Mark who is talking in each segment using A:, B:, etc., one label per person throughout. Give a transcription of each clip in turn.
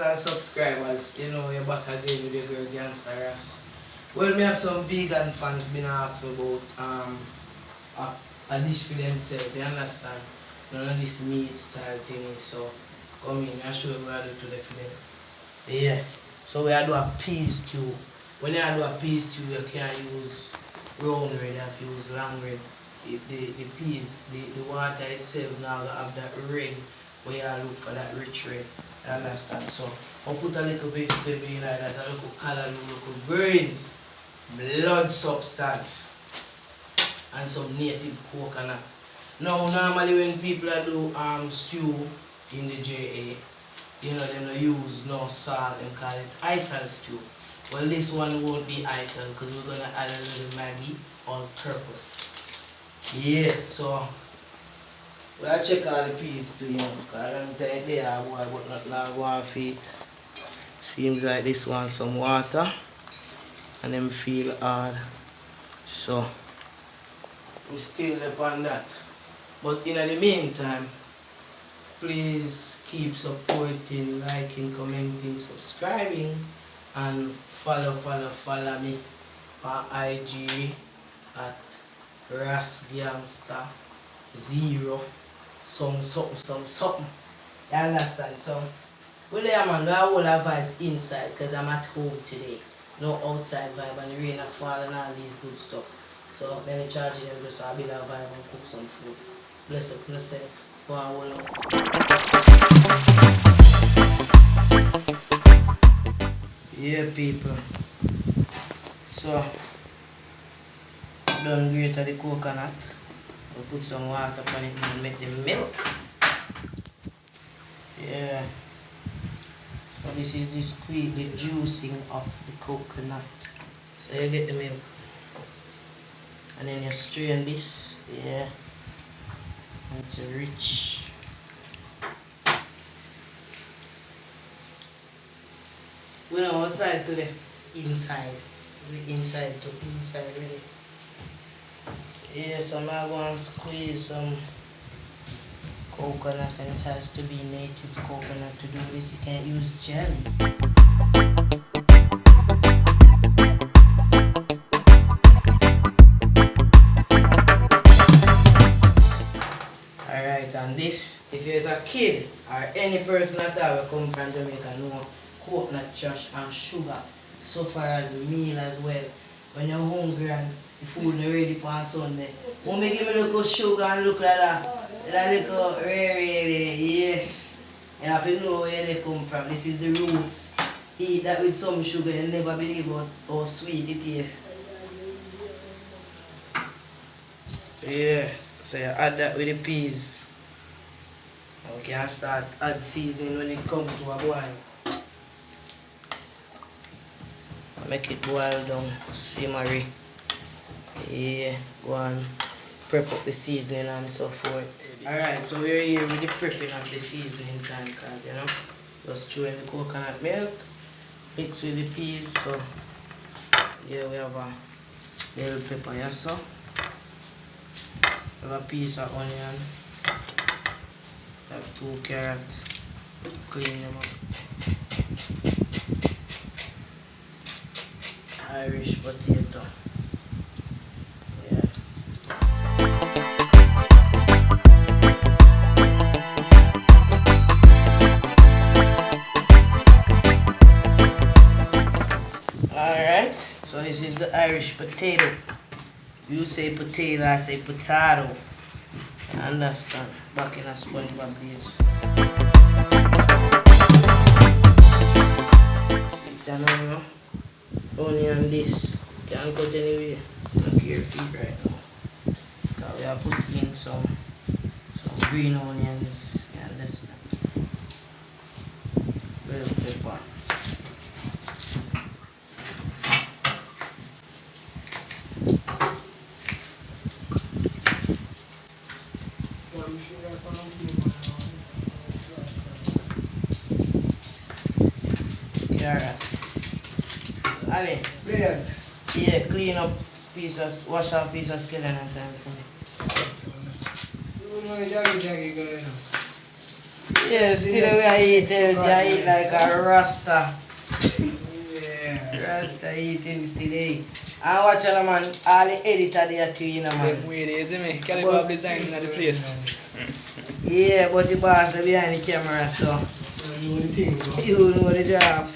A: and subscribers, you know you're back again with your girl Gansta Ras. Well, me have some vegan fans been asking about a dish for themselves, you understand? None of this meat style thing, so come in, I'll show you what I do today for them. Yeah, so we do a peas stew. When you do a peas stew, you can't use brown bread, you have to use long bread. The peas, the water itself now have that red, where you look for that rich red. You understand? So I'll put a little vegetable in like that, a little color, a little grains, blood substance, and some native coconut. Now normally when people do stew in the JA, you know them don't use no salt and call it ITAL stew. Well, this one won't be ITAL because we're gonna add a little Maggi all purpose. Yeah, so we'll check all the peas too, you know, because I don't think they are boy, but not now 1 feet. Seems like this one some water and them feel hard. So we still up on that. But in the meantime, please keep supporting, liking, commenting, subscribing, and follow me on IG at Ras Gansta 0 something. You understand? So well there man, we have all our vibes inside because I'm at home today. No outside vibe and the rain are falling and all these good stuff. So then I charge them just a bit of vibe and cook some food. Bless up yourself. Go and hold on. Yeah people. So done grate the coconut. We'll put some water on it and make the milk. Yeah. So this is the squeeze, the juicing of the coconut. So you get the milk. And then you strain this. Yeah. And it's rich. We know outside to the inside. We inside to inside really. Yeah, so I'm going to squeeze some coconut, and it has to be native coconut to do this. You can't use jelly. Alright, and this, if you're a kid or any person at all who come from Jamaica, know coconut trash and sugar so far as meal as well. When you're hungry and the food is ready for Sunday, won't me give me a little sugar and look like that? That little really, yes. You have to know where they come from. This is the roots. Eat that with some sugar, you'll never believe how sweet it is. Yeah, so you add that with the peas. You can start add seasoning when it comes to a boil. Make it boil down, simmery. Yeah, go and prep up the seasoning and so forth. Alright, so we're here with the prepping of the seasoning time, cause you know, just throw in the coconut milk, mix with the peas. So here we have a little pepper, yes, so we have a piece of onion, we have 2 carrots, clean them up. Irish potato. Yeah. Alright, so this is the Irish potato. You say potato, I say potato. You understand? Back in a SpongeBob days. Onion this, can't cut anyway, not your feet right now. Because we are putting in some green onions, you understand? Bell pepper. Carrot. Ali, yeah, clean up pieces, wash off piece of skeleton time for me. Yes, today we are eating, I eat like a Rasta.
B: Yeah.
A: Rasta eating today. And watch out, man, all the editor there too, you know, man.
C: Them way there, see me? Caulevolve Designs in the place.
A: Yeah, but the boss is behind the camera, so
B: You know the thing, bro.
A: you know the job.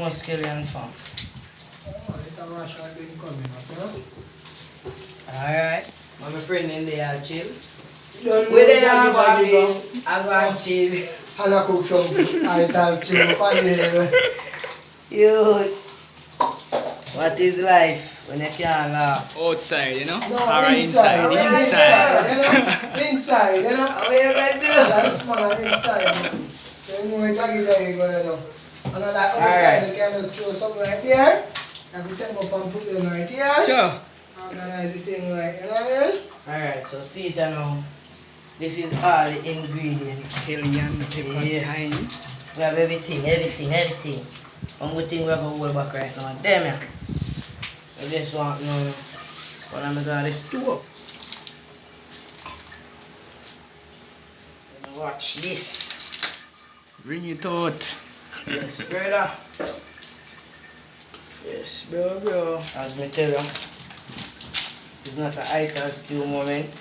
A: Muscular fam.
B: Oh, it's a rush I've been coming up,
A: Alright. My friend in there chill.
B: Don't
A: Where they
B: know
A: are
B: Jaggy
A: going,
B: Jaggy
A: I'm going to chill.
B: go. And I cook some ITAL chill panel.
A: You, what is life when you can't laugh?
C: Outside, you know?
B: No,
C: Or
B: inside.
C: inside.
B: You know? Inside, you know?
A: What you gonna do?
B: That's man inside. So you know where Jaggy Jaggy go, you know? And like outside, you can just throw something right here. And you take up and put them right here.
C: Sure.
B: Organize the thing right, you know what I mean?
A: Alright, so see it now. This is all the ingredients.
C: Scallion, pepper,
A: Yes.
C: thyme.
A: We have everything. Only thing we have to hold back right now. Damn ya. So this one now, when I'm gonna the stove. Watch this.
C: Bring it out.
A: Yes, brother. Yes, bro. As me tell you, it's not an ITAL stew moment.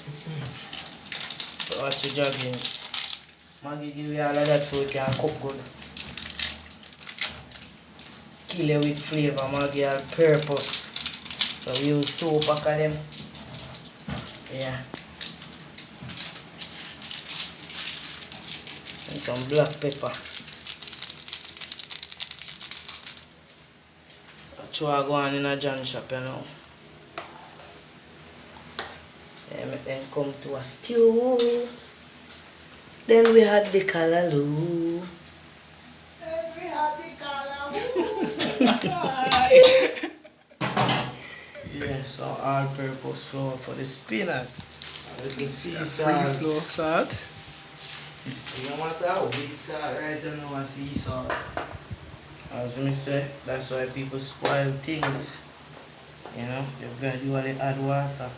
A: So watch your jogging. Maggie give you all of that so you can cook good. Kill it with flavor, Maggie on purpose. So we use 2 pack of them. Yeah. And some black pepper. That's what I go on in a John shop, you know. Yeah, make them come to a stew. Then we had the callaloo. Yeah, so all-purpose flour for the spinach. A little sea salt.
C: Free flow salt.
A: You don't want that with salt right now and sea salt. As me say, that's why people spoil things. You know, you gradually add water.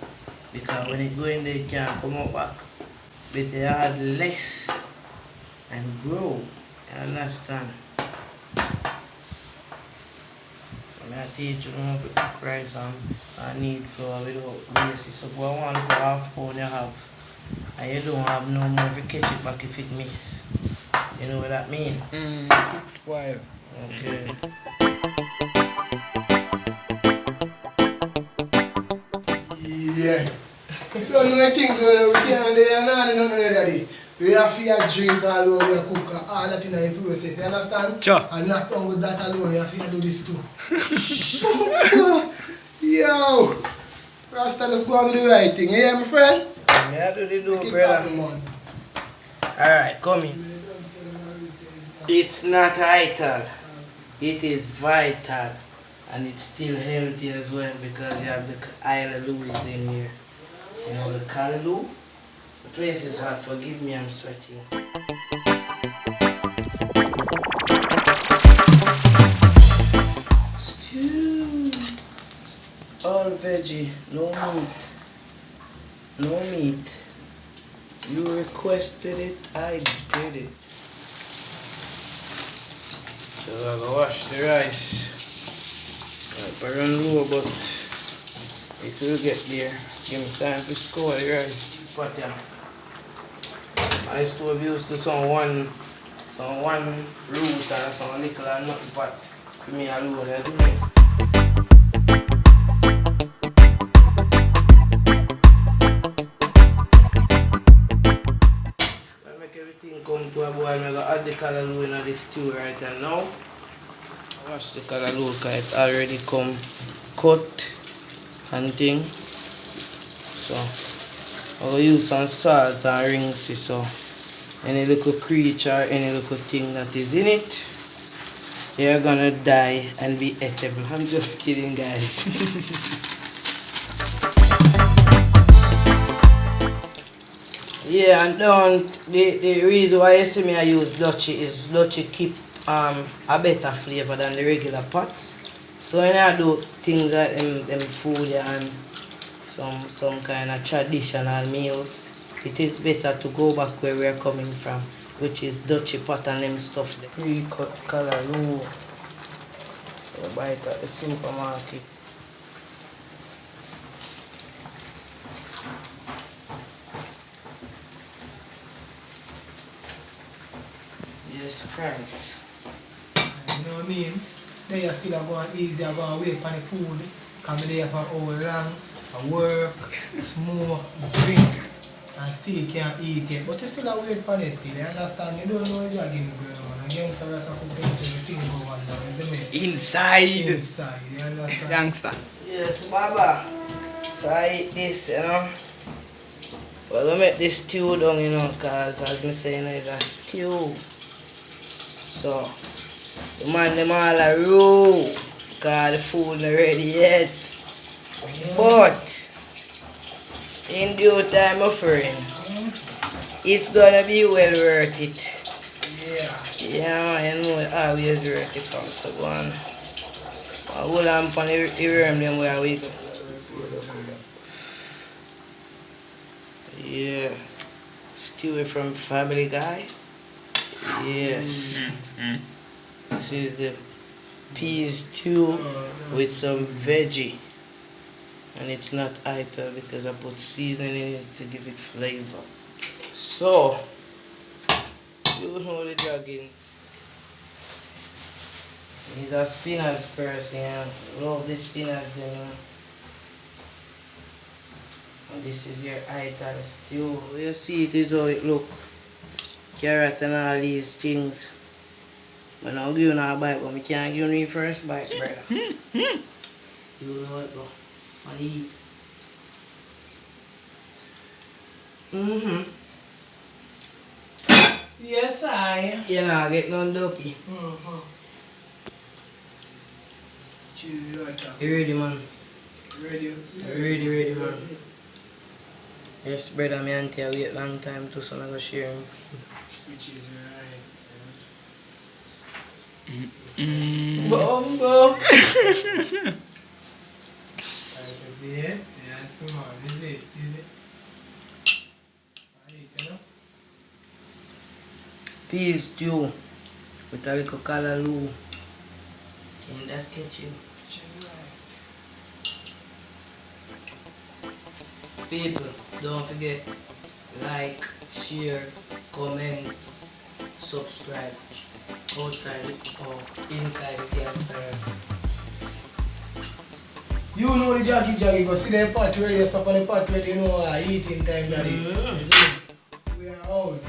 A: Because when it go in there, it can't come out back. But you add less and grow. You understand? So I teach you how to cook rice and knead flour without basis. So go on, go half pound you have. And you don't have no more to catch it back if it miss. You know what that mean?
C: Quick spoil.
A: Okay.
B: Yeah. You don't know anything going on with you and they are not none of that. We have to drink all over your cook, all that in the process, you understand?
C: Sure.
B: And not only that alone, you have to do this too. Yo! Rasta, just go and do the right thing, you hear my friend?
A: May I do the do,
B: Keep
A: brother?
B: happy, man.
A: Alright, come in. It's not ITAL. It is vital. And it's still healthy as well because you have the Isle of Louis in here. You know the callaloo? The place is hot, forgive me, I'm sweating. Stew. All veggie, no meat. No meat. You requested it, I did it. So I go wash the rice. I run low, but it will get there. Give me time to score the rice. But yeah, my stove used to some one root and some little and nothing pot for me alone, as me. When I make everything come to a boil, I'm going to add the callaloo in the stew right now. Wash the callaloo because it already come cut and thing. So I will use some salt and rinse it so any little creature, any little thing that is in it, you're gonna die and be eatable. I'm just kidding, guys. Yeah, and the reason why you see me I use Dutchy is Dutchy keep a better flavor than the regular pots. So when I do things like them food and some kind of traditional meals, it is better to go back where we are coming from, which is Dutchy pot and them stuff. Pre-cut callaloo. You buy it at the supermarket. Yes, Christ.
B: You know what I mean? They are still going easy, are going to wait for the food. Come there for how long, work, smoke, drink, and still can't eat it. But you still a wait for it still, you understand? You don't know what you're going on. And Gansta Ras are cooking everything over there, isn't it?
C: Inside.
B: Inside, you understand?
C: Gangster.
A: Yes, Baba. So I eat this, you know. Well, we make this stew down, you know, because as me say, you know, it's a stew. So, the man them all a raw, because the food not ready yet. But, in due time, my friend, it's gonna be well worth it. Yeah, you know, it's always worth it, fam. So, go on. I hold on for the room them where we go. Yeah. Stew from Family Guy. Yes. This is the peas stew with some veggie. And it's not ITAL because I put seasoning in it to give it flavor. So, you know the joggings. He's a spinach person, yeah. Love the spinach, you know. And this is your ITAL stew. You see it is how it look. Carrot and all these things. But I'll give you a bite, but I can't give you the first bite, brother. You know it, bro. And eat.
B: Yes, I.
A: You know, get none dopey. You ready, man? Ready, man. Yes, brother, my auntie, I wait long time to so I go share him food.
B: Which is right.
A: Bumbo!
B: Right, is it? Yes, man. Is it? Right, you know?
A: Peas stew with a little callaloo. Can that catch you?
B: Which is right.
A: People, don't forget, like, share, comment, subscribe. Outside it or inside the Gansta Ras.
B: You know the jaggy, go see the pot ready, so for the pot ready, you know, eating time, daddy. We are out.